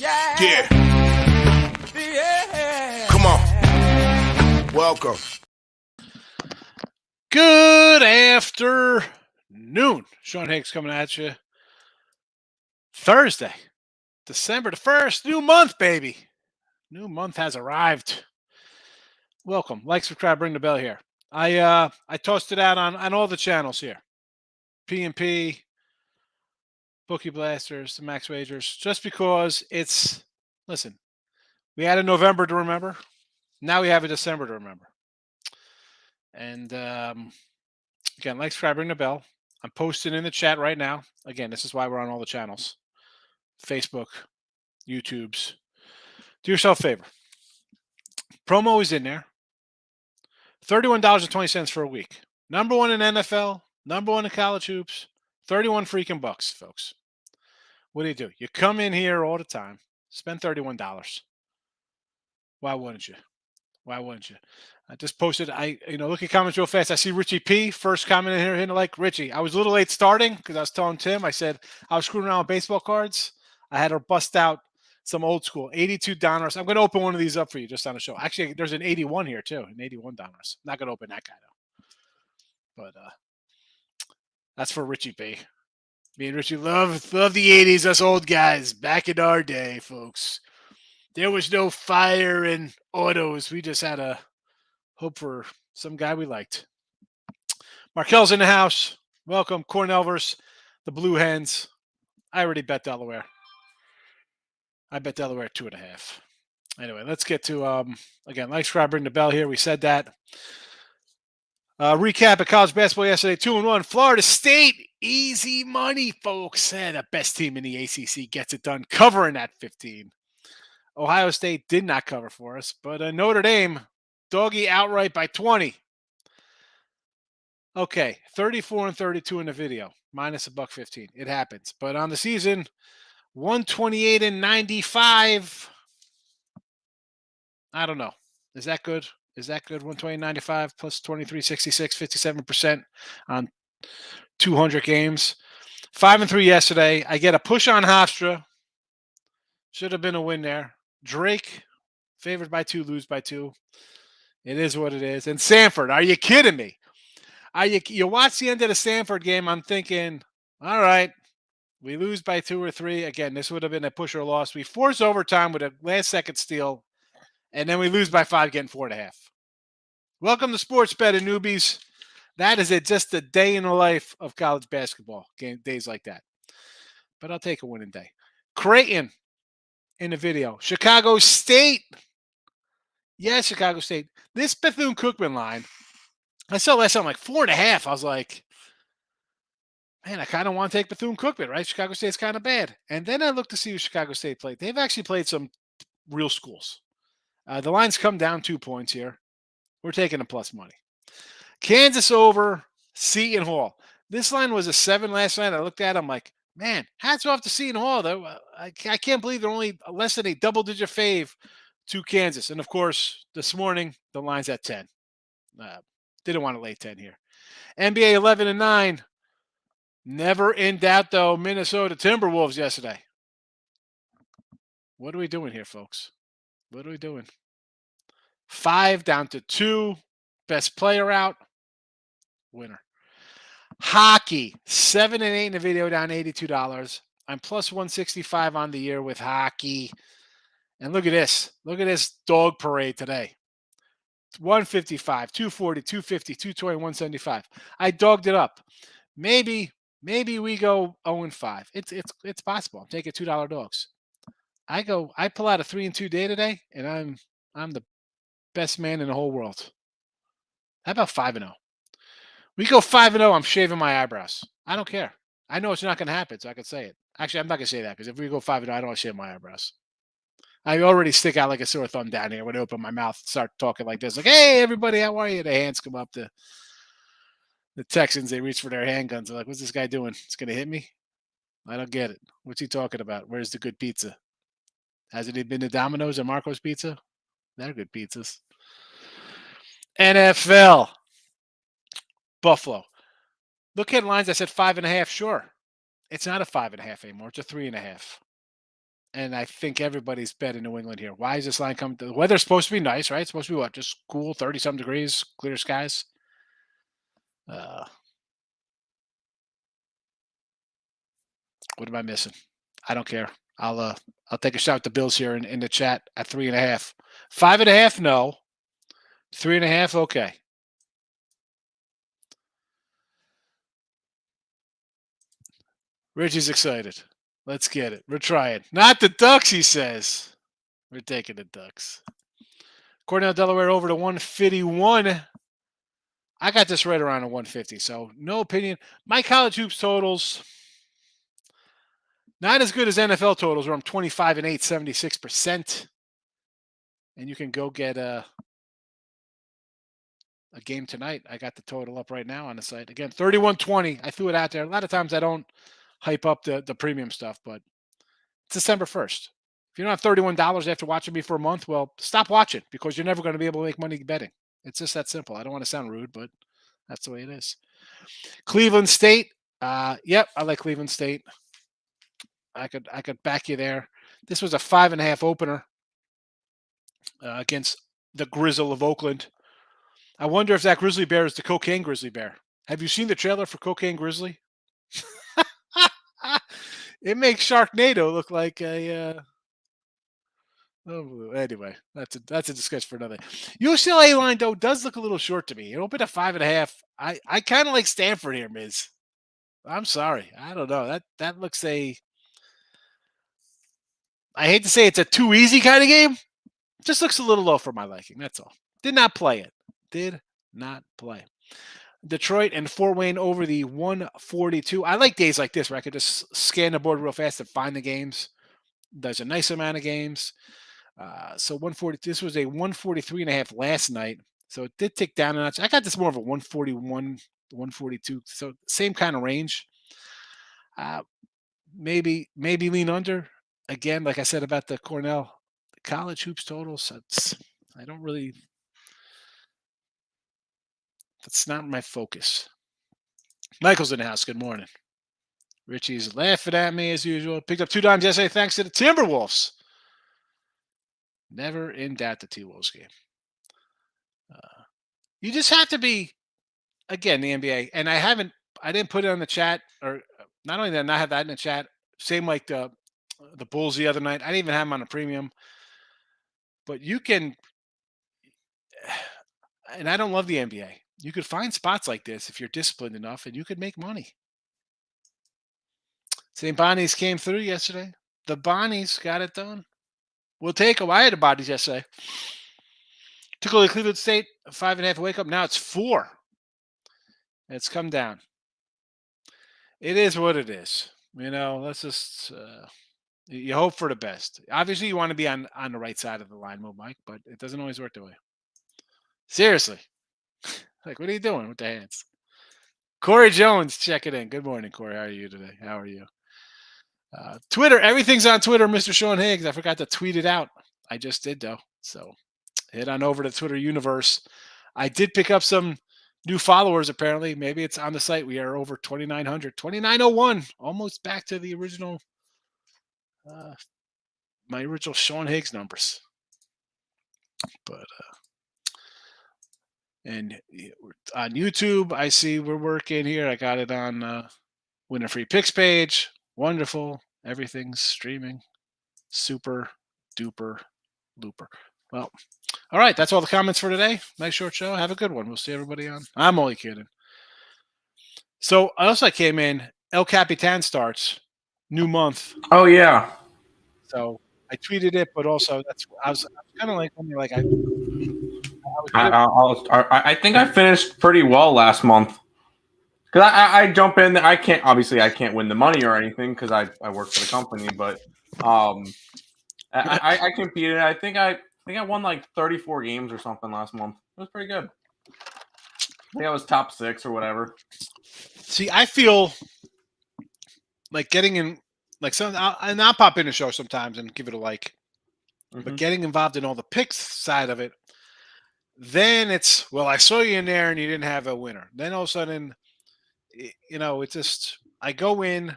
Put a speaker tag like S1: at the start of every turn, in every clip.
S1: Yeah. Come on. Welcome.
S2: Good afternoon. Sean Higgs coming at you. Thursday, December the 1st. New month, baby. New month has arrived. Welcome. Like, subscribe, ring the bell here. I tossed it out on all the channels here. P&P, Bookie Blasters, the Max Wagers, just because listen, we had a November to remember. Now we have a December to remember. And again, like, subscribe, ring the bell. I'm posting in the chat right now. Again, this is why we're on all the channels. Facebook, YouTubes. Do yourself a favor. Promo is in there. $31.20 for a week. Number one in NFL, number one in college hoops, 31 freaking bucks, folks. What do? You come in here all the time, spend $31. Why wouldn't you? Why wouldn't you? I just posted, look at comments real fast. I see Richie P. First comment in here, hitting like, Richie, I was a little late starting because I was telling Tim, I said I was screwing around with baseball cards. I had to bust out some old school 82 Donruss. I'm going to open one of these up for you just on the show. Actually, there's an 81 here too, an 81 Donruss. Not going to open that guy though. But that's for Richie P. Me and Richie love the 80s, us old guys back in our day, folks. There was no fire in autos. We just had a hope for some guy we liked. Markel's in the house. Welcome. Cornelvers, the Blue Hens. I already bet Delaware. I bet Delaware 2.5. Anyway, let's get to, again, like, subscribe, ring the bell here. We said that. Recap of college basketball yesterday, 2-1. Florida State, easy money, folks. The best team in the ACC gets it done, covering that 15. Ohio State did not cover for us, but Notre Dame, doggy outright by 20. Okay, 34-32 in the video, minus $1.15. It happens. But on the season, 128-95. I don't know. Is that good? 128.95 plus 23.66, 57% on 200 games. 5-3 yesterday. I get a push on Hofstra. Should have been a win there. Drake, favored by 2, lose by 2. It is what it is. And Sanford, are you kidding me? You watch the end of the Sanford game, I'm thinking, all right, we lose by 2 or 3. Again, this would have been a push or loss. We force overtime with a last-second steal, and then we lose by 5, getting 4.5. Welcome to Sports Betting, newbies. That is it, just a day in the life of college basketball, days like that. But I'll take a winning day. Creighton in the video. Chicago State. Yes, Chicago State. This Bethune-Cookman line, I saw last time like 4.5. I was like, man, I kind of want to take Bethune-Cookman, right? Chicago State's kind of bad. And then I looked to see who Chicago State played. They've actually played some real schools. The line's come down 2 points here. We're taking the plus money. Kansas over Seton Hall. This line was a 7 last night. I looked at it. I'm like, man, hats off to Seton Hall, though. I can't believe they're only less than a double-digit fave to Kansas. And, of course, this morning, the line's at 10. Didn't want to lay 10 here. NBA 11-9. Never in doubt, though, Minnesota Timberwolves yesterday. What are we doing here, folks? What are we doing? 5 down to 2. Best player out. Winner. Hockey. 7-8 in the video, down $82. I'm plus 165 on the year with hockey. And look at this. Look at this dog parade today. 155, 240, 250, 220, 175. I dogged it up. Maybe we go 0-5. It's possible. I'm taking $2 dogs. I pull out a 3-2 day today, and I'm the best man in the whole world. How about 5-0? We go 5-0, I'm shaving my eyebrows. I don't care. I know it's not going to happen, so I can say it. Actually, I'm not going to say that because if we go 5-0, I don't want to shave my eyebrows. I already stick out like a sore thumb down here when I open my mouth and start talking like this. Like, hey, everybody, how are you? The hands come up. The Texans, they reach for their handguns. They're like, what's this guy doing? It's going to hit me? I don't get it. What's he talking about? Where's the good pizza? Hasn't he been to Domino's or Marco's Pizza? They're good pizzas. NFL. Buffalo. Look at lines. I said 5.5. Sure. It's not a 5.5 anymore. It's a 3.5. and I think everybody's betting New England here. Why is this line coming? The weather's supposed to be nice, right? It's supposed to be what? Just cool, 30-some degrees, clear skies. What am I missing? I don't care. I'll take a shot at the Bills here in the chat at 3.5. 5.5, no. 3.5, okay. Richie's excited. Let's get it. We're trying. Not the Ducks, he says. We're taking the Ducks. Cornell, Delaware over to 151. I got this right around a 150, so no opinion. My college hoops totals, not as good as NFL totals, where I'm 25 and 8, 76%. And you can go get a game tonight. I got the total up right now on the site. Again, 31-20. I threw it out there. A lot of times I don't hype up the premium stuff, but it's December 1st. If you don't have $31 after watching me for a month, well, stop watching because you're never going to be able to make money betting. It's just that simple. I don't want to sound rude, but that's the way it is. Cleveland State. Yep, I like Cleveland State. I could back you there. This was a 5.5 opener against the Grizzle of Oakland. I wonder if that Grizzly Bear is the Cocaine Grizzly Bear. Have you seen the trailer for Cocaine Grizzly? It makes Sharknado look like a. Oh, anyway, that's a discussion for another. UCLA line though does look a little short to me. It opened at 5.5. I kind of like Stanford here, Miz. I'm sorry, I don't know. That looks a. I hate to say it's a too easy kind of game. Just looks a little low for my liking. That's all. Did not play it. Did not play. Detroit and Fort Wayne over the 142. I like days like this where I could just scan the board real fast and find the games. There's a nice amount of games. So 140. This was a 143.5 last night. So it did tick down a notch. I got this more of a 141, 142. So same kind of range. Maybe lean under. Again, like I said about the Cornell college hoops totals, I don't really. That's not my focus. Michael's in the house. Good morning. Richie's laughing at me as usual. Picked up 2 dimes yesterday thanks to the Timberwolves. Never in doubt the T-Wolves game. You just have to be, again, the NBA. And I didn't put it on the chat, or not only did I not have that in the chat, same like the Bulls the other night. I didn't even have them on a premium. But you can, and I don't love the NBA. You could find spots like this if you're disciplined enough, and you could make money. St. Bonnie's came through yesterday. The Bonnies got it done. We'll take them. I had the Bonnies yesterday. Took away Cleveland State, 5.5 wake up. Now it's 4. It's come down. It is what it is. Let's just you hope for the best. Obviously, you want to be on the right side of the line, Mike, but it doesn't always work that way. Seriously. Like, what are you doing with the hands? Corey Jones, check it in. Good morning, Corey. How are you today? How are you? Twitter. Everything's on Twitter, Mr. Sean Higgs. I forgot to tweet it out. I just did, though. So head on over to Twitter universe. I did pick up some new followers, apparently. Maybe it's on the site. We are over 2,900. 2,901. Almost back to the original, my original Sean Higgs numbers. But, and on YouTube, I see we're working here. I got it on Winner Free Picks page. Wonderful. Everything's streaming. Super duper looper. Well, all right. That's all the comments for today. Nice short show. Have a good one. We'll see everybody on. I'm only kidding. So I came in. El Capitan starts. New month.
S3: Oh, yeah.
S2: So I tweeted it, but also I was kind of like,
S3: I think I finished pretty well last month. Because I jump in. I can't win the money or anything because I work for the company, but I competed. I think I won like 34 games or something last month. It was pretty good. I think I was top 6 or whatever.
S2: See, I feel like getting in, like I'll pop in a show sometimes and give it a like, but getting involved in all the picks side of it, then it's, well, I saw you in there and you didn't have a winner. Then all of a sudden, it's just, I go in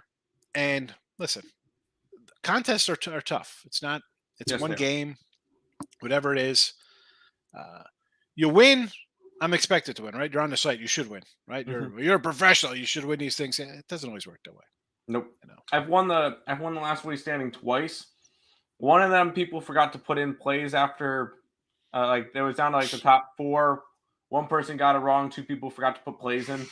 S2: and listen, contests are tough. It's not. It's
S3: Yes,
S2: one
S3: they are.
S2: game, whatever it is. You win. I'm expected to win, right? You're on the site. You should win, right? You're a professional. You should win these things. It doesn't always work that way.
S3: Nope.
S2: You know.
S3: I've won the last week standing twice. One of them, people forgot to put in plays after, like it was down to like the top 4. One person got it wrong. 2 people forgot to put plays in,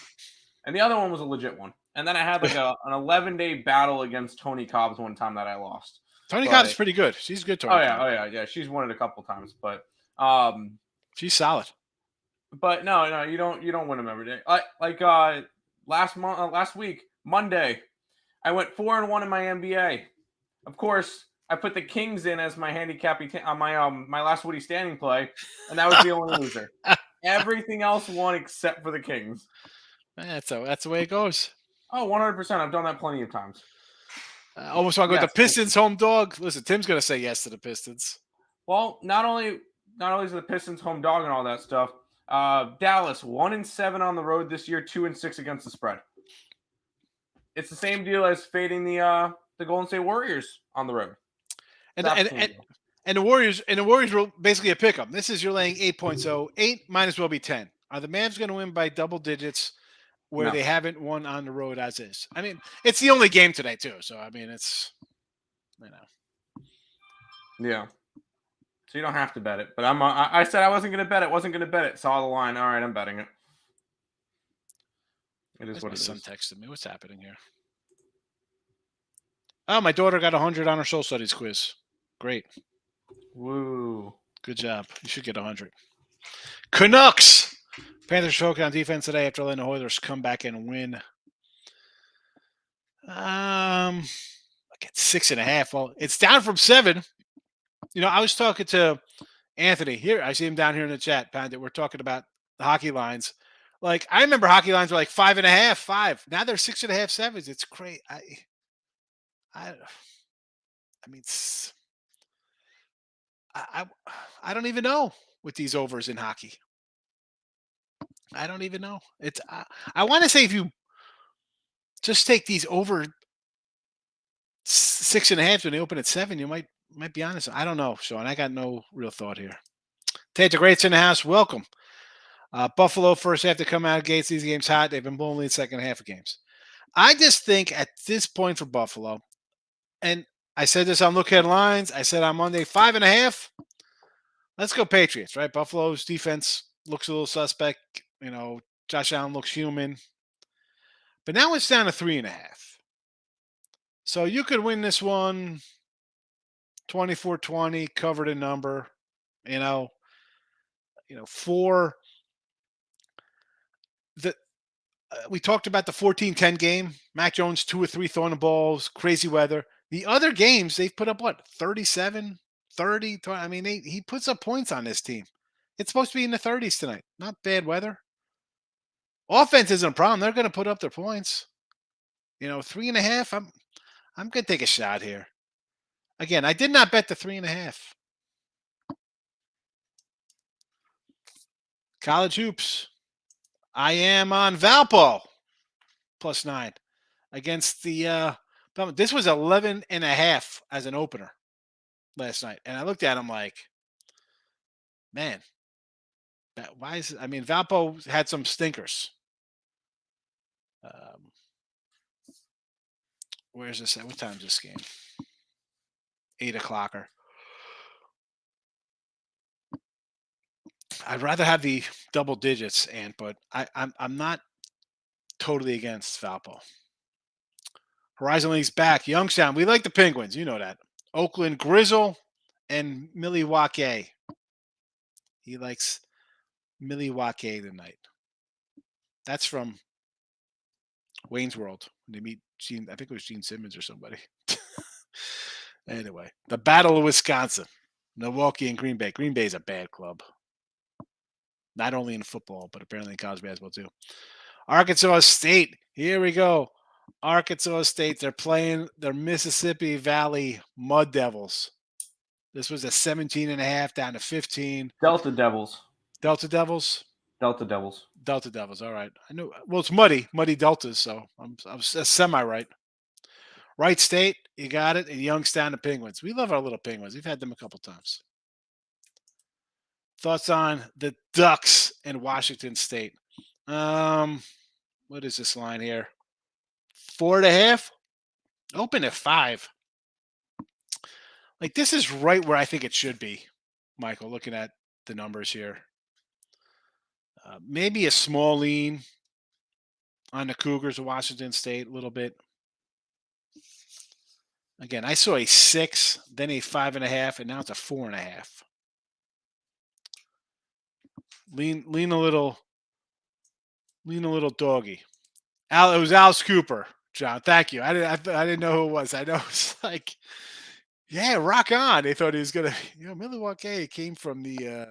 S3: and the other one was a legit one. And then I had like an 11-day battle against Tony Cobbs one time that I lost.
S2: Tony Cobbs is pretty good. She's good. Tony.
S3: Yeah. She's won it a couple times, but
S2: she's solid.
S3: But no, you don't win them every day. Last week, Monday, I went 4-1 in my NBA. Of course, I put the Kings in as my handicap on my last Woody standing play, and that was the only loser. Everything else won except for the Kings.
S2: That's the way it goes.
S3: Oh, 100%. I've done that plenty of times.
S2: Almost want to go with the Pistons home dog. Listen, Tim's going to say yes to the Pistons.
S3: Well, not only is the Pistons home dog and all that stuff, Dallas 1-7 on the road this year, 2-6 against the spread. It's the same deal as fading the Golden State Warriors on the road.
S2: And the Warriors were basically a pick-up. This is you're laying 8 points, so 8 might as well be 10. Are the Mavs going to win by double digits where they haven't won on the road as is? I mean, it's the only game today too, so I mean, it's
S3: Yeah. So you don't have to bet it, but I said I wasn't going to bet it. Wasn't going to bet it. Saw the line. All right, I'm betting it. It is what it is. My son
S2: texted me. What's happening here? Oh, my daughter got 100 on her soul studies quiz. Great.
S3: Woo.
S2: Good job. You should get 100. Canucks. Panthers choking on defense today after letting the Oilers come back and win. I get 6.5. Well, it's down from 7. You know, I was talking to Anthony here. I see him down here in the chat, Pandit. We're talking about the hockey lines. Like, I remember hockey lines were like 5.5, 5. Now they're 6.5, 7s. It's great. I mean, I don't even know with these overs in hockey. I don't even know. It's I want to say if you just take these over 6.5 when they open at 7, you might be honest. I don't know, Sean. I got no real thought here. Tate the Greats in the house. Welcome. Buffalo first half to come out of gates. These games hot. They've been blowing lead second half of games. I just think at this point for Buffalo, and I said this on Look Ahead Lines. I said on Monday, 5.5. Let's go Patriots, right? Buffalo's defense looks a little suspect. You know, Josh Allen looks human. But now it's down to 3.5. So you could win this one 24-20, covered a number, you know, 4. We talked about the 14-10 game. Mac Jones 2 or 3 throwing the balls, crazy weather. The other games, they've put up, 37, 30? I mean, he puts up points on this team. It's supposed to be in the 30s tonight. Not bad weather. Offense isn't a problem. They're going to put up their points. 3.5, I'm going to take a shot here. Again, I did not bet the 3.5. College hoops. I am on Valpo +9 against the this was 11.5 as an opener last night. And I looked at him like, man, why is it? I mean, Valpo had some stinkers. Where's this at? What time is this game? 8 o'clocker. I'd rather have the double digits, but I'm not totally against Valpo. Horizon League's back. Youngstown. We like the Penguins. You know that. Oakland Grizzle and Milwaukee. He likes Milwaukee tonight. That's from Wayne's World. They meet Gene. I think it was Gene Simmons or somebody. Anyway, the Battle of Wisconsin. Milwaukee and Green Bay. Green Bay is a bad club. Not only in football, but apparently in college basketball too. Arkansas State. Here we go. Arkansas State. They're playing their Mississippi Valley Mud Devils. This was a 17.5 down to 15.
S3: Delta Devils.
S2: Delta Devils?
S3: Delta Devils.
S2: Delta Devils. All right. I know. Well, it's muddy deltas, so I'm semi right. Wright State, you got it. And Youngstown, the Penguins. We love our little Penguins. We've had them a couple times. Thoughts on the Ducks and Washington State? What is this line here? 4.5. Open at 5. Like, this is right where I think it should be, Michael, looking at the numbers here. Maybe a small lean on the Cougars of Washington State a little bit. Again, I saw a 6, then a 5.5, and now it's a 4.5. Lean a little doggy. It was Alice Cooper, John. Thank you. I didn't know who it was. I know it's like, yeah, rock on. They thought he was gonna, Milwaukee came from the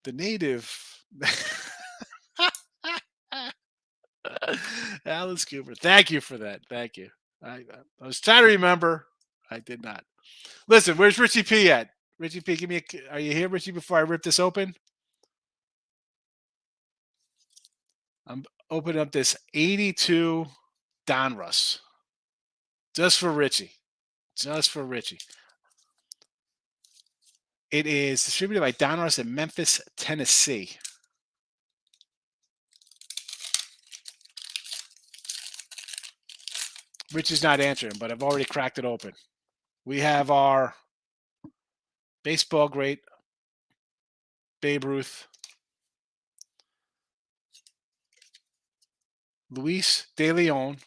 S2: native Alice Cooper. Thank you for that. Thank you. I was trying to remember. I did not. Listen, where's Richie P at? Richie P, are you here, Richie, before I rip this open? I'm opening up this 82 Donruss. Just for Richie. It is distributed by Donruss in Memphis, Tennessee. Richie's not answering, but I've already cracked it open. We have our baseball great, Babe Ruth. Luis De Leon.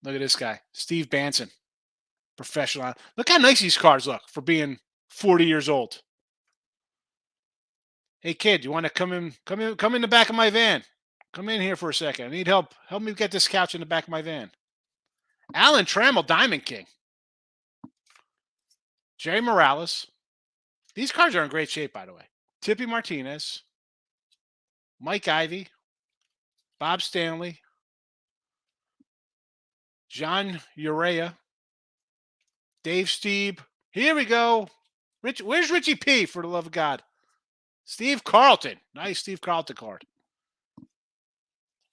S2: Look at this guy. Steve Banson. Professional. Look how nice these cards look for being 40 years old. Hey kid, you want to come in the back of my van? Come in here for a second. I need help. Help me get this couch in the back of my van. Alan Trammell, Diamond King. Jerry Morales. These cards are in great shape, by the way. Tippy Martinez. Mike Ivey. Bob Stanley. John Urea. Dave Steeb. Here we go. Where's Richie P, for the love of God? Steve Carlton. Nice Steve Carlton card.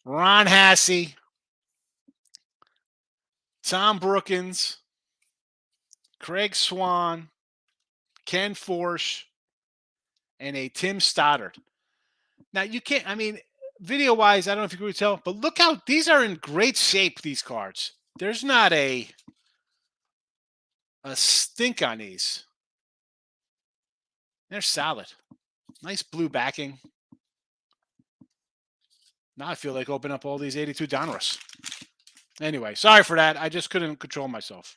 S2: Ron Hassey. Tom Brookins. Craig Swan. Ken Forsch. And a Tim Stoddard. Now, you can't, video-wise, I don't know if you can really tell, but look how these are in great shape, these cards. There's not a stink on these. They're solid. Nice blue backing. Now I feel like opening up all these 82 Donruss. Anyway, sorry for that. I just couldn't control myself.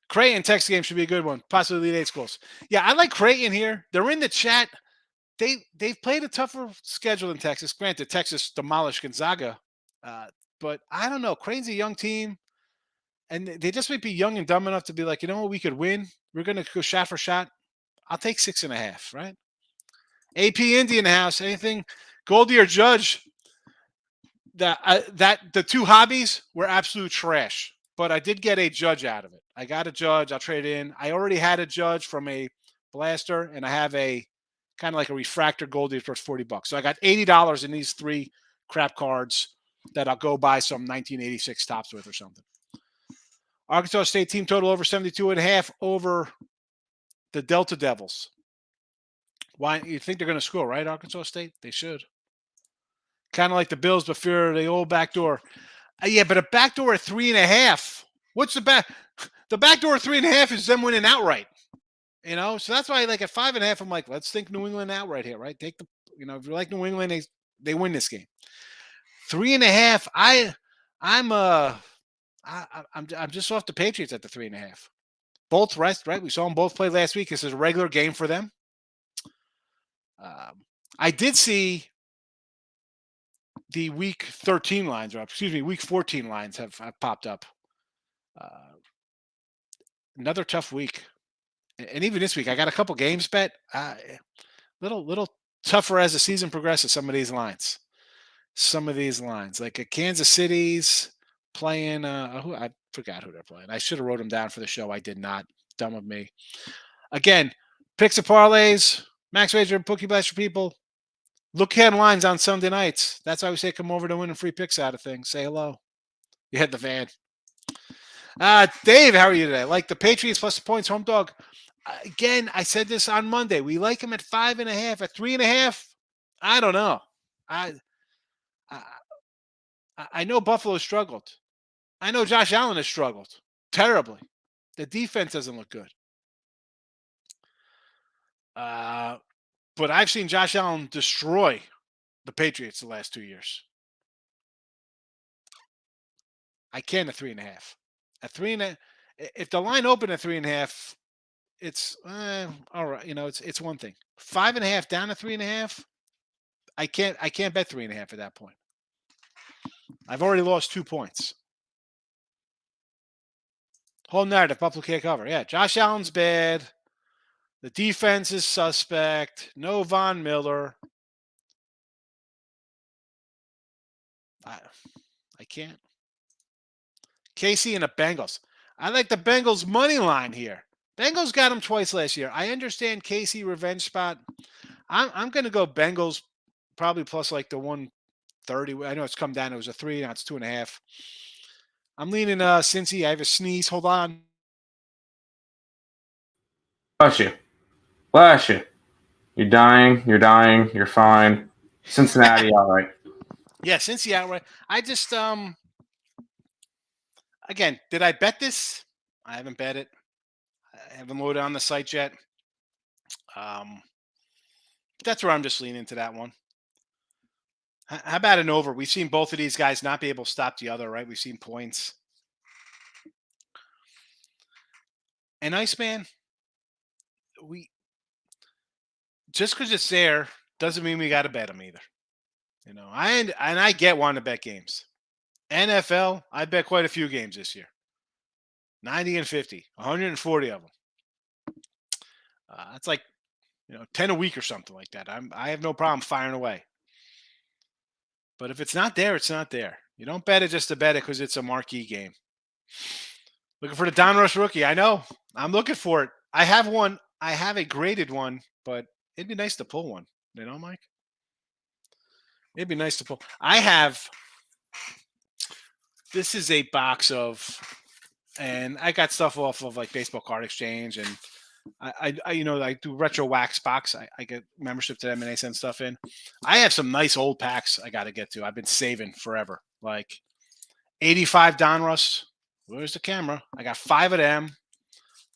S2: Creighton Texas game should be a good one. Possibly lead 8 schools. Yeah, I like Creighton here. They're in the chat. They've played a tougher schedule in Texas. Granted, Texas demolished Gonzaga. But I don't know. Creighton's a young team. And they just might be young and dumb enough to be like, you know what, we could win. We're going to go shot for shot. I'll take 6.5, right? AP Indy in the house. Anything? Goldie or Judge? The two hobbies were absolute trash. But I did get a Judge out of it. I got a Judge. I'll trade it in. I already had a Judge from a Blaster, and I have a kind of like a refractor Goldie for $40. So I got $80 in these 3 crap cards that I'll go buy some 1986 tops with or something. Arkansas State team total over 72.5 over the Delta Devils. Why? You think they're going to score, right, Arkansas State? They should. Kind of like the Bills, but fear the old backdoor. Yeah, but a backdoor at 3.5. What's the back? The backdoor at 3.5 is them winning outright. So that's why, like, at 5.5, I'm like, let's think New England outright here, right? Take the, if you like New England, they win this game. 3.5. I'm just off the Patriots at the 3.5. Both rest, right? We saw them both play last week. This is a regular game for them. I did see the week 13 lines, or week 14 lines have popped up. Another tough week. And even this week, I got a couple games bet. Little tougher as the season progresses, some of these lines. Like a Kansas City's playing, I forgot who they're playing. I should have wrote them down for the show. I did not. Dumb of me. Again, picks and parlays, max wager, bookie blast for people. Look at lines on Sunday nights. That's why we say come over to win free picks out of things. Say hello. You had the van. Dave, how are you today? Like the Patriots plus the points, home dog. Again, I said this on Monday. We like them at 5.5, at 3.5. I don't know. I I know Buffalo struggled. I know Josh Allen has struggled terribly. The defense doesn't look good. But I've seen Josh Allen destroy the Patriots the last 2 years. I can at 3.5. At 3.5, if the line opened at 3.5, it's all right. It's one thing. 5.5 down to 3.5. I can't bet 3.5 at that point. I've already lost 2 points. Whole narrative, Buffalo can't cover. Yeah, Josh Allen's bad. The defense is suspect. No Von Miller. I can't. KC and the Bengals. I like the Bengals money line here. Bengals got them twice last year. I understand KC revenge spot. I'm going to go Bengals probably plus like the 130. I know it's come down. It was a 3. Now it's 2.5. I'm leaning Cincy. I have a sneeze. Hold on.
S3: Bless you. Bless you. You're dying. You're dying. You're fine. Cincinnati, all right.
S2: Yeah, Cincy outright. I just again, did I bet this? I haven't bet it. I haven't loaded on the site yet. That's where I'm just leaning to that one. How about an over? We've seen both of these guys not be able to stop the other, right? We've seen points. And Iceman, just because it's there doesn't mean we got to bet them either. I get wanting to bet games. NFL, I bet quite a few games this year. 90 and 50, 140 of them. That's like 10 a week or something like that. I have no problem firing away. But if it's not there, it's not there. You don't bet it just to bet it because it's a marquee game. Looking for the Donruss rookie. I know. I'm looking for it. I have one. I have a graded one, but it'd be nice to pull one. Mike? It'd be nice to pull. This is a box of, and I got stuff off of like Baseball Card Exchange, and I do retro wax box. I get membership to them and they send stuff in. I have some nice old packs I got to get to. I've been saving forever. Like 85 Donruss. Where's the camera? I got 5 of them.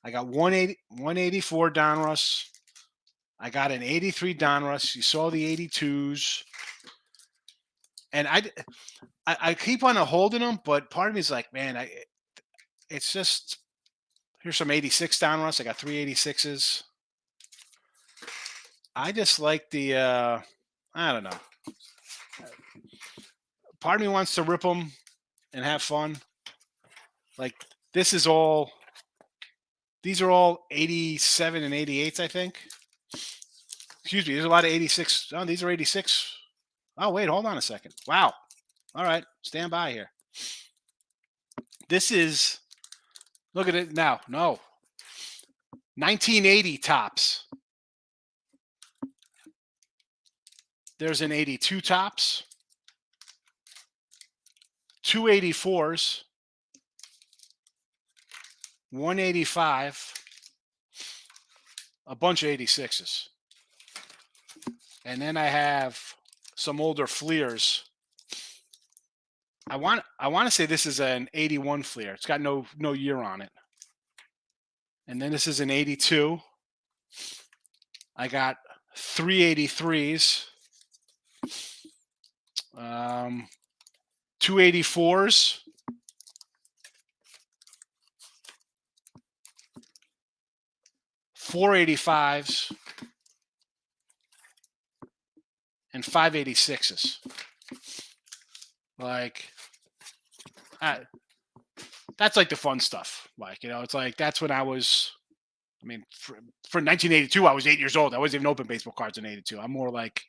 S2: I got 184 Donruss. I got an 83 Donruss. You saw the 82s. And I keep on holding them, but part of me is like, man, it's just, here's some 86 Donruss. I got 3 86s. I just like the, I don't know. Part of me wants to rip them and have fun. Like these are all 87 and 88s, I think. Excuse me, there's a lot of 86. Oh, these are 86. Oh, wait, hold on a second. Wow. All right, stand by here. This is, look at it now. No. 1980 tops. There's an 82 tops. 284s. 185. A bunch of 86s. And then I have some older Fleers. I want to say this is an 81 Fleer. It's got no year on it. And then this is an 82. I got 383s. 284s. $485s and 586s. Like, that's like the fun stuff. Like, it's like that's when I was. I mean, for 1982, I was 8 years old. I wasn't even open baseball cards in 82. I'm more like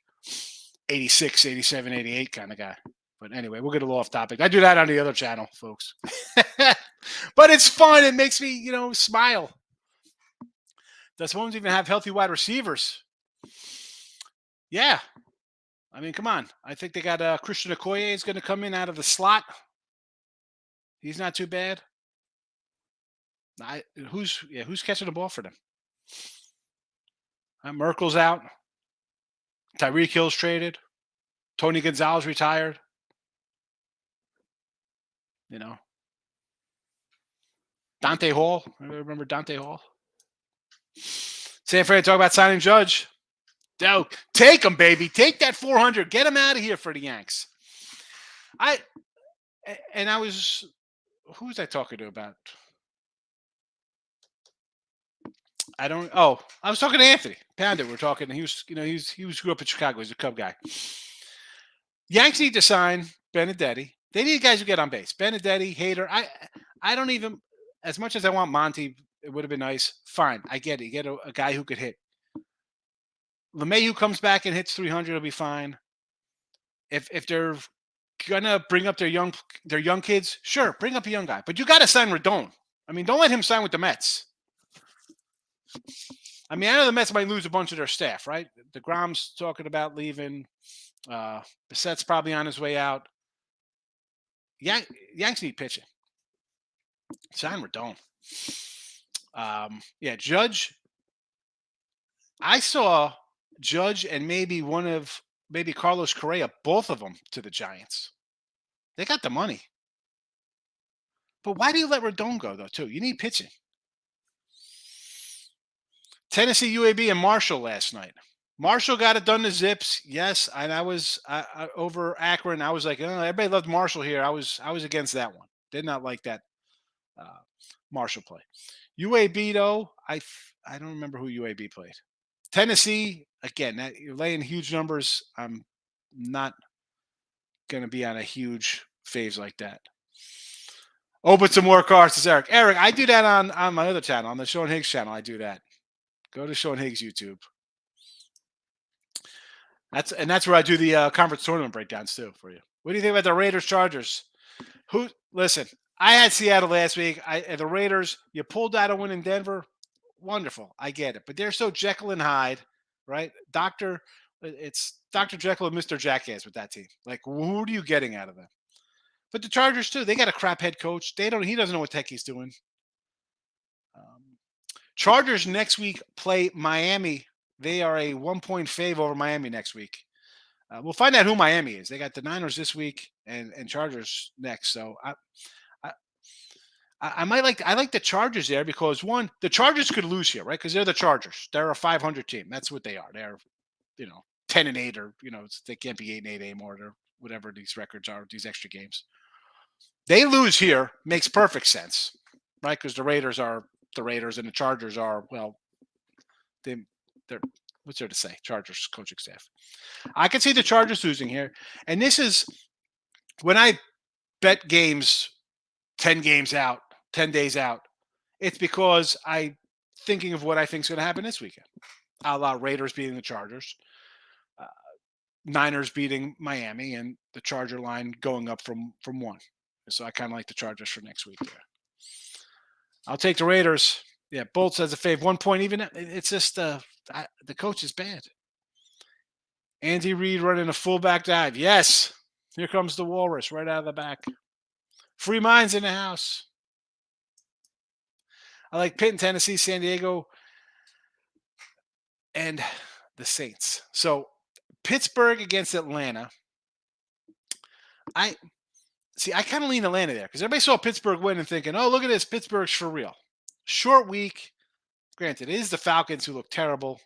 S2: 86, 87, 88 kind of guy. But anyway, we'll get a little off topic. I do that on the other channel, folks. But it's fun. It makes me, smile. Does Holmes even have healthy wide receivers? Yeah. I mean, come on. I think they got Christian Okoye is going to come in out of the slot. He's not too bad. Who's catching the ball for them? Merkel's out. Tyreek Hill's traded. Tony Gonzalez retired. Dante Hall. Remember Dante Hall? San Fran talk about signing Judge. No, take him, baby. Take that 400. Get him out of here for the Yanks. Who was I talking to about? I was talking to Anthony Panda. We're talking. He was grew up in Chicago. He's a Cub guy. Yanks need to sign Benedetti. They need guys who get on base. Benedetti, Hader. I don't even, as much as I want Monty, it would have been nice. Fine, I get it. You get a guy who could hit. LeMahieu comes back and hits 300, it'll be fine. If they're gonna bring up their young kids, sure, bring up a young guy. But you got to sign Rodon. I mean, don't let him sign with the Mets. I mean, I know the Mets might lose a bunch of their staff, right? DeGrom's talking about leaving. Bissett's probably on his way out. Yanks need pitching. Sign Rodon. Judge. I saw Judge and maybe Carlos Correa, both of them to the Giants. They got the money. But why do you let Rodon go, though, too? You need pitching. Tennessee, UAB, and Marshall last night. Marshall got it done to Zips, yes, and I was over Akron. I was like, everybody loved Marshall here. I was against that one. Did not like that Marshall play. UAB though, I don't remember who UAB played. Tennessee again. You're laying huge numbers. I'm not going to be on a huge phase like that. Open some more cards, says Eric. Eric, I do that on my other channel, on the Sean Higgs channel. I do that. Go to Sean Higgs YouTube. That's where I do the conference tournament breakdowns too for you. What do you think about the Raiders Chargers? Listen, I had Seattle last week. The Raiders, you pulled out a win in Denver. Wonderful. I get it. But they're so Jekyll and Hyde, right? It's Dr. Jekyll and Mr. Jackass with that team. Like, who are you getting out of them? But the Chargers too, they got a crap head coach. He doesn't know what the heck he's doing. Chargers next week play Miami. They are a 1-point fave over Miami next week. We'll find out who Miami is. They got the Niners this week and Chargers next. So I like the Chargers there because one, the Chargers could lose here, right? Because they're the Chargers. They're a 500 team. That's what they are. They're 10-8 or they can't be 8-8 anymore. Or whatever these records are, these extra games. They lose here makes perfect sense, right? Because the Raiders are the Raiders and the Chargers are they're what's there to say? Chargers coaching staff. I can see the Chargers losing here. And this is when I bet games 10 games out, 10 days out, it's because I'm thinking of what I think is going to happen this weekend. A la Raiders beating the Chargers, Niners beating Miami, and the Charger line going up from 1. So I kind of like the Chargers for next week there. I'll take the Raiders. Yeah, Bolt says a fave. 1 point even. It's just the coach is bad. Andy Reid running a fullback dive. Yes. Here comes the Walrus right out of the back. Free minds in the house. I like Pitt in Tennessee, San Diego, and the Saints. So Pittsburgh against Atlanta. I kind of lean Atlanta there because everybody saw Pittsburgh win and thinking, oh, look at this. Pittsburgh's for real. Short week. Granted, it is the Falcons who look terrible.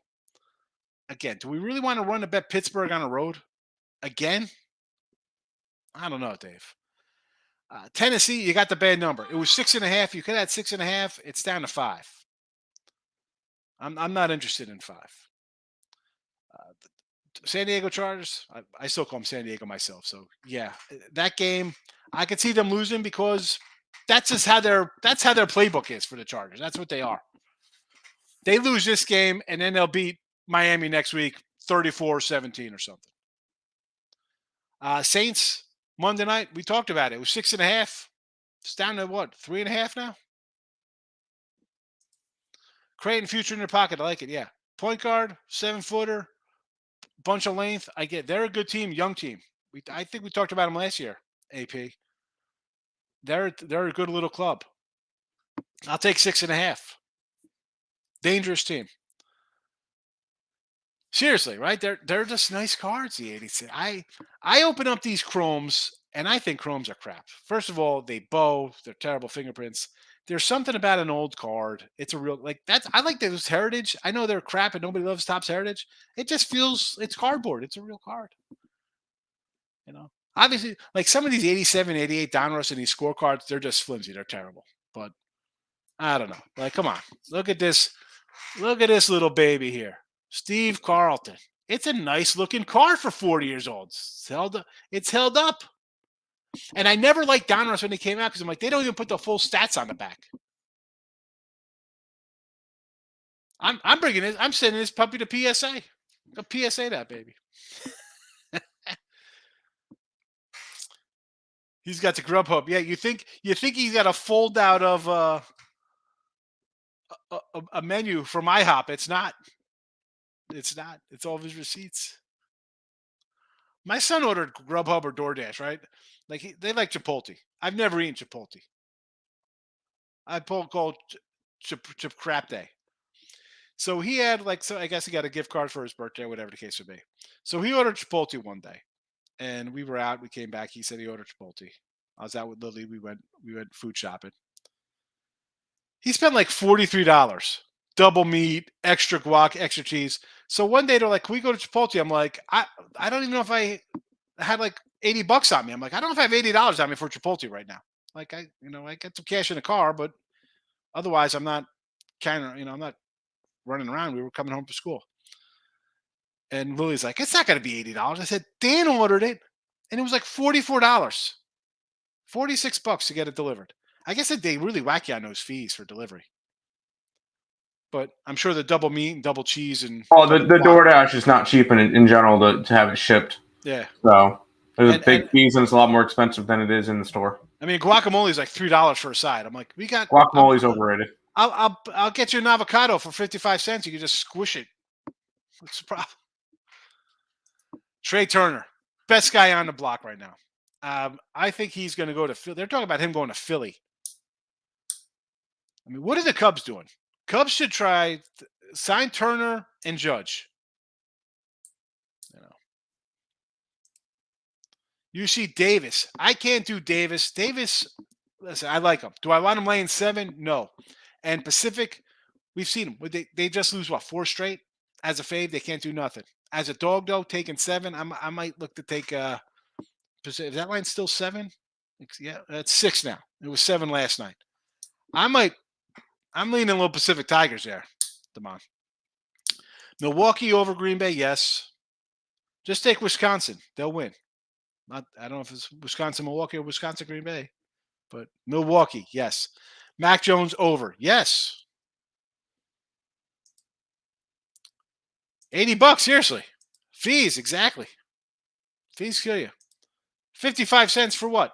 S2: Again, do we really want to run a bet Pittsburgh on the road? Again? I don't know, Dave. Tennessee, you got the bad number. It was 6.5. You could have had 6.5. It's down to 5. I'm not interested in 5. San Diego Chargers, I still call them San Diego myself. So yeah, that game, I could see them losing because that's how their playbook is for the Chargers. That's what they are. They lose this game and then they'll beat Miami next week 34-17 or something. Saints Monday night, we talked about it. It was 6.5. It's down to what, 3.5 now? Creighton future in their pocket. I like it. Yeah. Point guard, 7-footer, bunch of length. I get they're a good team, young team. I think we talked about them last year, AP. They're a good little club. I'll take 6.5. Dangerous team. Seriously, right? They're just nice cards, the 86. I open up these chromes and I think chromes are crap. First of all, they bow, they're terrible fingerprints. There's something about an old card. It's a real like that's I like those heritage. I know they're crap and nobody loves Topps Heritage. It just feels it's cardboard. It's a real card. You know. Obviously, like some of these 87, 88 Donruss and these scorecards, they're just flimsy. They're terrible. But I don't know. Like, come on. Look at this. Look at this little baby here. Steve Carlton. It's a nice looking car for 40 years old. It's held up. And I never liked Donruss when they came out because I'm like, they don't even put the full stats on the back. I'm bringing it. I'm sending this puppy to PSA. Go PSA that baby. He's got the Grubhub. Yeah, you think he's got a fold out of a menu from IHOP? It's not. It's not. It's all of his receipts. My son ordered Grubhub or DoorDash, right? Like they like Chipotle. I've never eaten Chipotle. I called Chip Crap Day. So he had I guess he got a gift card for his birthday, whatever the case would be. So he ordered Chipotle one day, and we were out. We came back. He said he ordered Chipotle. I was out with Lily. We went food shopping. He spent like $43, double meat, extra guac, extra cheese. So one day they're like, "Can we go to Chipotle?" I'm like, I don't even know if I had like $80 on me. I'm like, I don't know if I have $80 on me for Chipotle right now. Like I got some cash in the car, but otherwise I'm not I'm not running around. We were coming home from school. And Lily's like, it's not going to be $80. I said, Dan ordered it. And it was like $44, $46 to get it delivered. I guess that they really whack you on those fees for delivery. But I'm sure the double meat and double cheese and
S3: the DoorDash is not cheap in general to have it shipped.
S2: Yeah.
S3: So there's big fees and it's a lot more expensive than it is in the store.
S2: I mean, guacamole is like $3 for a side. I'm like,
S3: guacamole's overrated.
S2: I'll get you an avocado for 55 cents. You can just squish it. What's the problem? Trey Turner, best guy on the block right now. I think he's going to go to Philly. They're talking about him going to Philly. I mean, what are the Cubs doing? Cubs should try sign Turner and Judge. You see Davis. I can't do Davis. Davis, listen, I like him. Do I want him laying 7? No. And Pacific, we've seen them. They just lose, 4 straight? As a fave, they can't do nothing. As a dog, though, taking 7, I might look to take Pacific. Is that line still 7? Yeah, that's 6 now. It was 7 last night. I'm leaning a little Pacific Tigers there, Damon. Milwaukee over Green Bay, yes. Just take Wisconsin. They'll win. I don't know if it's Wisconsin, Milwaukee, or Wisconsin, Green Bay, but Milwaukee, yes. Mac Jones over, yes. $80, seriously. Fees, exactly. Fees kill you. 55 cents for what?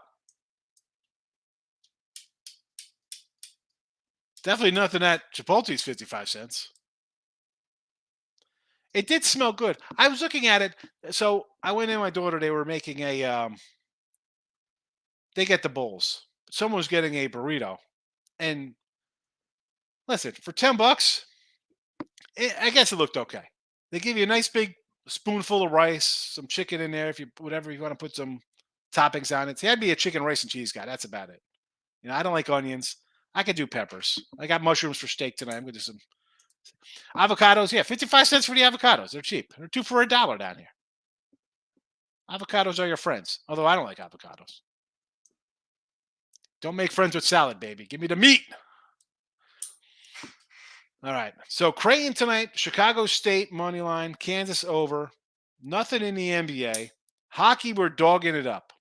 S2: Definitely nothing at Chipotle's 55 cents. It did smell good. I was looking at it. So I went in with my daughter. They were making they get the bowls. Someone was getting a burrito. And listen, for $10, I guess it looked okay. They give you a nice big spoonful of rice, some chicken in there, whatever you want to put some toppings on it. See, I'd be a chicken, rice, and cheese guy. That's about it. I don't like onions. I could do peppers. I got mushrooms for steak tonight. I'm going to do some avocados. Yeah, 55 cents for the avocados. They're cheap. They're 2 for $1 down here. Avocados are your friends. Although I don't like avocados. Don't make friends with salad, baby. Give me the meat. All right. So Creighton tonight, Chicago State money line, Kansas over. Nothing in the NBA. Hockey, we're dogging it up.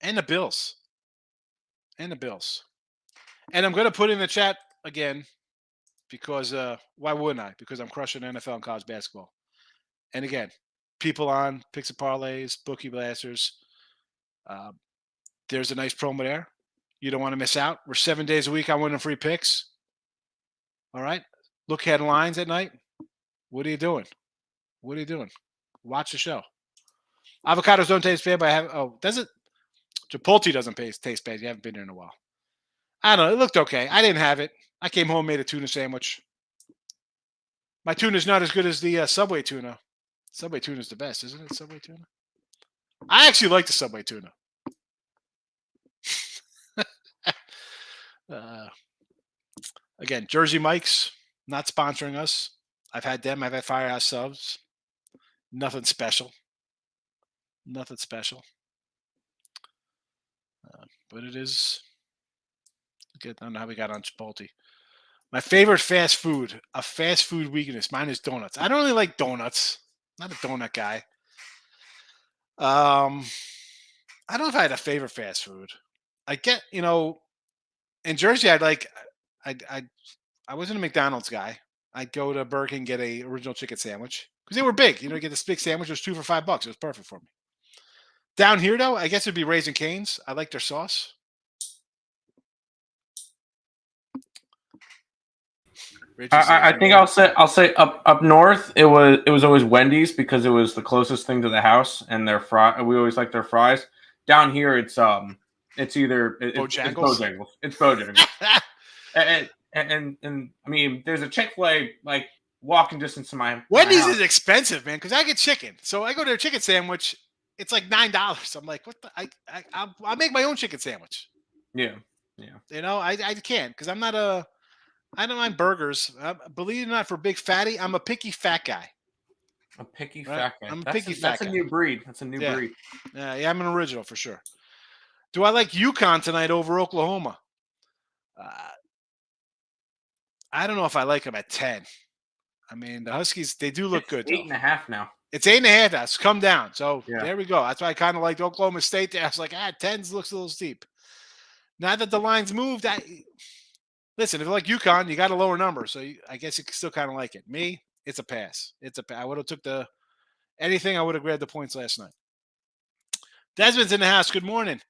S2: And the Bills. And I'm going to put in the chat again because why wouldn't I? Because I'm crushing NFL and college basketball. And again, people on Picks and Parlays, Bookie Blasters. There's a nice promo there. You don't want to miss out. We're 7 days a week on winning free picks. All right. Look headlines at night. What are you doing? Watch the show. Avocados don't taste bad, but does it? Chipotle doesn't taste bad. You haven't been there in a while. I don't know. It looked okay. I didn't have it. I came home, made a tuna sandwich. My tuna is not as good as the Subway tuna. Subway tuna is the best, isn't it? Subway tuna. I actually like the Subway tuna. Again, Jersey Mike's not sponsoring us. I've had them. I've had Firehouse Subs. Nothing special. Nothing special. But it is good. I don't know how we got on Chipotle. My favorite fast food, a fast food weakness. Mine is donuts. I don't really like donuts. Not a donut guy. I don't know if I had a favorite fast food. I get, in Jersey, I wasn't a McDonald's guy. I'd go to Burger King and get a original chicken sandwich because they were big. You get this big sandwich. It was 2 for $5. It was perfect for me. Down here, though, I guess it'd be Raising Cane's. I like their sauce.
S3: I think I'll say up north it was always Wendy's because it was the closest thing to the house and their we always like their fries. Down here it's either Bojangles. It's Bojangles. and I mean there's a Chick-fil-A like walking distance to my
S2: Wendy's
S3: house.
S2: Is expensive, man, because I get chicken. So I go to their chicken sandwich, it's like $9. I'm like, what the I'll make my own chicken sandwich.
S3: Yeah.
S2: I can't because I don't mind burgers. Believe it or not, for big fatty, I'm a picky fat guy.
S3: A picky fat guy.
S2: I'm a picky fat guy.
S3: That's a new breed. That's a new breed.
S2: Yeah, I'm an original for sure. Do I like UConn tonight over Oklahoma? I don't know if I like them at 10. I mean, the Huskies, they do look good.
S3: 8.5 now.
S2: It's 8.5 now. It's come down. So There we go. That's why I kind of liked Oklahoma State there. I was like, 10 looks a little steep. Now that the line's moved, listen, if you like UConn, you got a lower number, so I guess you can still kind of like it. Me, it's a pass. I would have took anything. I would have grabbed the points last night. Desmond's in the house. Good morning.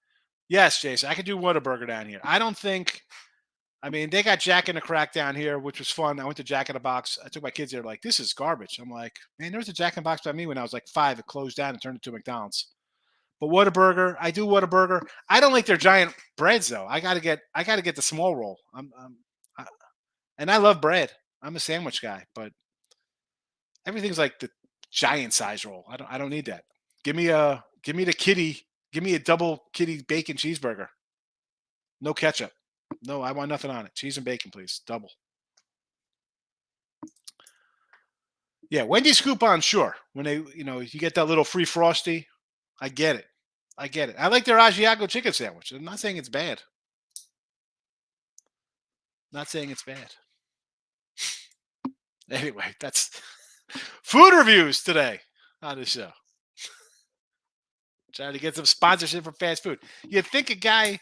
S2: Yes, Jason, I could do Whataburger down here. They got Jack in the Crack down here, which was fun. I went to Jack in the Box. I took my kids there, like, this is garbage. I'm like, man, there was a Jack in the Box by me when I was like 5. It closed down and turned into McDonald's. But Whataburger, I do Whataburger. I don't like their giant breads though. I gotta get the small roll. And I love bread. I'm a sandwich guy, but everything's like the giant size roll. I don't need that. Give me the kitty. Give me a double kitty bacon cheeseburger. No ketchup. No, I want nothing on it. Cheese and bacon, please. Double. Yeah, Wendy's coupon, sure. When they, you get that little free Frosty, I get it. I like their Asiago chicken sandwich. I'm not saying it's bad. Anyway, that's food reviews today on the show. Trying to get some sponsorship for fast food. You'd think a guy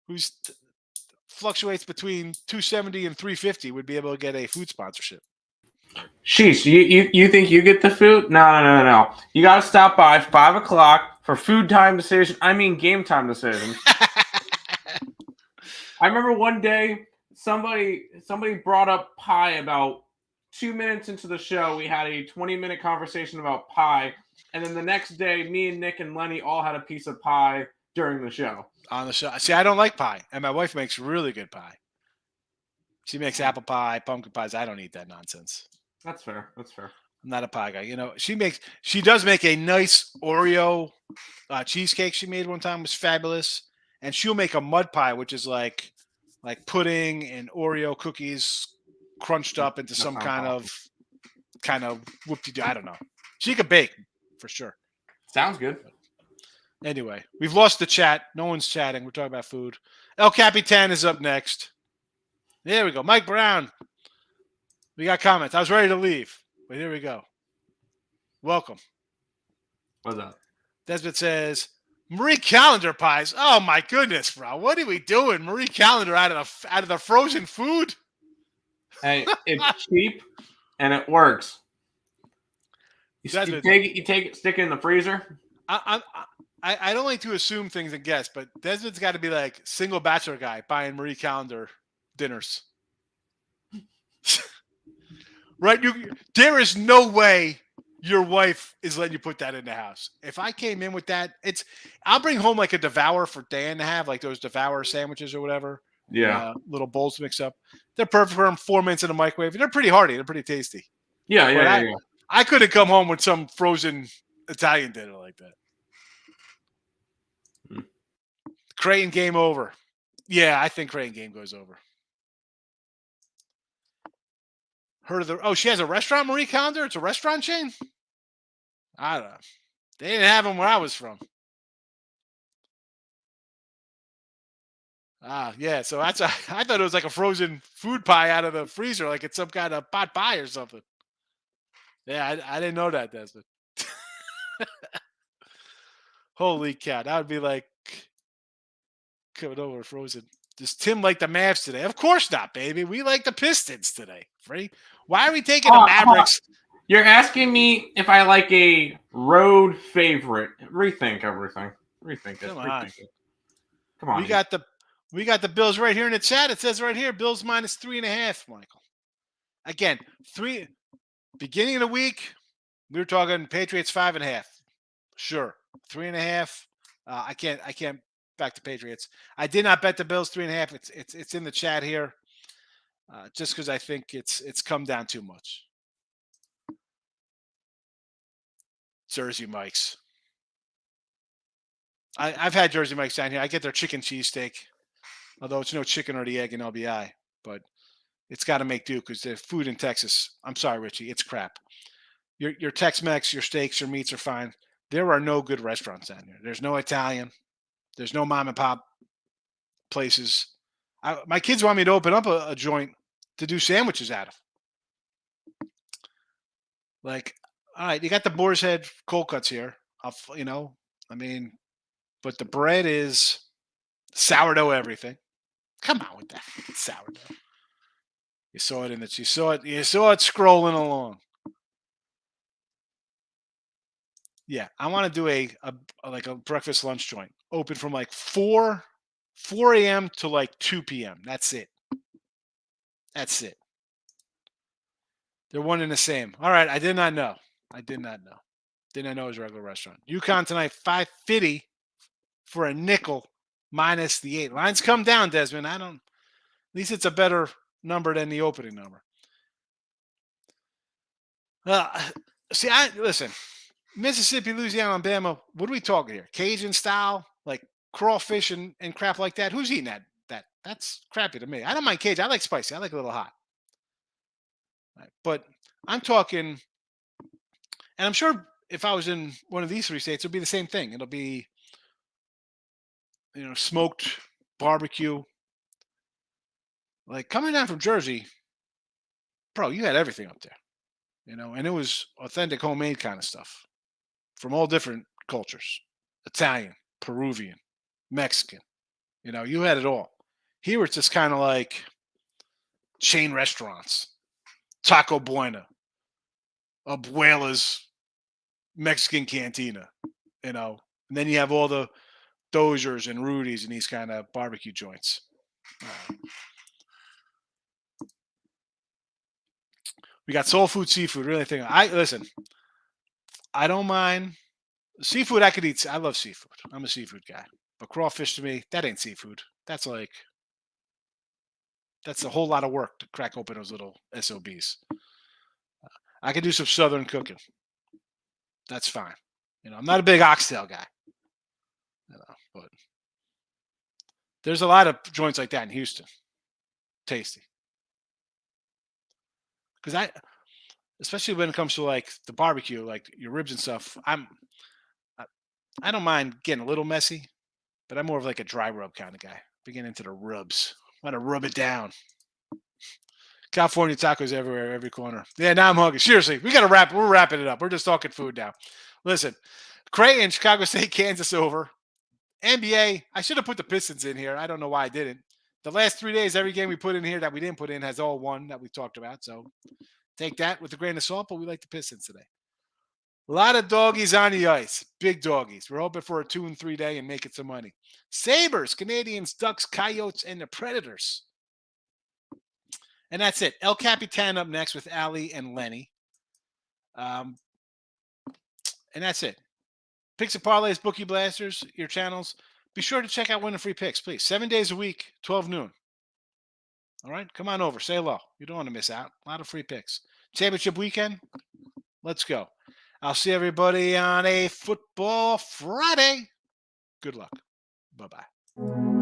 S2: who's fluctuates between 270 and 350 would be able to get a food sponsorship.
S3: Sheesh, you think you get the food? No. You got to stop by 5 o'clock for food time decision. I mean, game time decisions. I remember one day somebody brought up pie about 2 minutes into the show. We had a 20-minute conversation about pie. And then the next day, me and Nick and Lenny all had a piece of pie during the show. On the show. See, I don't like pie. And my wife makes really good pie. She makes apple pie, pumpkin pies. I don't eat that nonsense. That's fair. I'm
S2: not a pie guy. She does make a nice Oreo cheesecake. She made one time, was fabulous. And she'll make a mud pie, which is like pudding and Oreo cookies crunched up into some kind of whoop-de-doo. I don't know. She could bake for sure.
S3: Sounds good.
S2: Anyway, we've lost the chat. No one's chatting. We're talking about food. El Capitan is up next. There we go. Mike Brown. We got comments. I was ready to leave, but here we go. Welcome.
S3: What's up?
S2: Desmond says, Marie Callender pies. Oh my goodness, bro. What are we doing? Marie Callender out of the frozen food?
S3: Hey, it's cheap and it works. You take it, stick it in the freezer.
S2: I don't like to assume things and guess, but Desmond's got to be like single bachelor guy buying Marie Callender dinners. Right? There is no way your wife is letting you put that in the house. If I came in with that, I'll bring home like a Devour for Dan to have, like those Devour sandwiches or whatever. little bowls mixed up. They're perfect for them. 4 minutes in the microwave. They're pretty hearty. They're pretty tasty.
S3: Yeah.
S2: I couldn't come home with some frozen Italian dinner like that. Creighton game over. Yeah, I think Creighton game goes over. Heard of she has a restaurant, Marie Calendar? It's a restaurant chain? I don't know. They didn't have them where I was from. Yeah. So I thought it was like a frozen food pie out of the freezer, like it's some kind of pot pie or something. Yeah, I didn't know that, Desmond. Holy cow. That would be like coming over frozen. Does Tim like the Mavs today? Of course not, baby. We like the Pistons today. Free. Why are we taking the Mavericks?
S3: You're asking me if I like a road favorite. Rethink everything. Rethink it. Come on.
S2: We got the Bills right here in the chat. It says right here, Bills -3.5, Michael. Again, beginning of the week, we were talking Patriots 5.5. Sure. 3.5. I can't back the Patriots. I did not bet the Bills 3.5. It's in the chat here. Just because I think it's come down too much. Jersey Mike's. I've had Jersey Mike's down here. I get their chicken cheesesteak, although it's no chicken or the egg in LBI, but it's got to make do because the food in Texas, I'm sorry, Richie, it's crap. Your Tex-Mex, your steaks, your meats are fine. There are no good restaurants down here. There's no Italian. There's no mom and pop places. My kids want me to open up a joint to do sandwiches out of. Like, all right, you got the Boar's Head cold cuts here. But the bread is sourdough everything. Come on with that sourdough. You saw it scrolling along. Yeah, I want to do a breakfast lunch joint. Open from like 4 a.m. to like 2 p.m. That's it. They're one and the same. All right, I did not know. Did not know it was a regular restaurant. UConn tonight, 5.50 for a nickel minus the 8. Lines come down, Desmond. At least it's a better number than the opening number. Listen. Mississippi, Louisiana, Alabama. What are we talking here? Cajun style, like crawfish and crap like that. Who's eating that? That's crappy to me. I don't mind Cajun. I like spicy. I like a little hot. Right. But I'm talking, and I'm sure if I was in one of these 3 states, it'll be the same thing. It'll be, smoked barbecue. Like coming down from Jersey, bro, you had everything up there, and it was authentic homemade kind of stuff. From all different cultures, Italian, Peruvian, Mexican, you had it all. Here it's just kind of like chain restaurants, Taco Bueno, Abuela's Mexican Cantina, and then you have all the Dozers and Rudy's and these kind of barbecue joints. We got soul food, seafood, really thing. I don't mind. Seafood I could eat. I love seafood. I'm a seafood guy. But crawfish to me, that ain't seafood. That's a whole lot of work to crack open those little SOBs. I can do some Southern cooking. That's fine. I'm not a big oxtail guy. But there's a lot of joints like that in Houston. Tasty. Because especially when it comes to like the barbecue, like your ribs and stuff, I don't mind getting a little messy, but I'm more of like a dry rub kind of guy. Getting into the rubs. Want to rub it down. California tacos everywhere, every corner. Yeah, now I'm hungry. Seriously, we're wrapping it up. We're just talking food now. Listen, Creighton, Chicago State, Kansas over. NBA, I should have put the Pistons in here. I don't know why I didn't. The last 3 days, every game we put in here that we didn't put in has all won that we talked about. So take that with a grain of salt, but we like the Pistons today. A lot of doggies on the ice. Big doggies. We're hoping for a 2-3 day and making some money. Sabres, Canadians, Ducks, Coyotes, and the Predators. And that's it. El Capitan up next with Ali and Lenny. And that's it. Picks and parlays, Bookie Blasters, your channels. Be sure to check out Winning Free Picks, please. 7 days a week, 12 noon. All right, come on over. Say hello. You don't want to miss out. A lot of free picks. Championship weekend. Let's go. I'll see everybody on a Football Friday. Good luck. Bye-bye.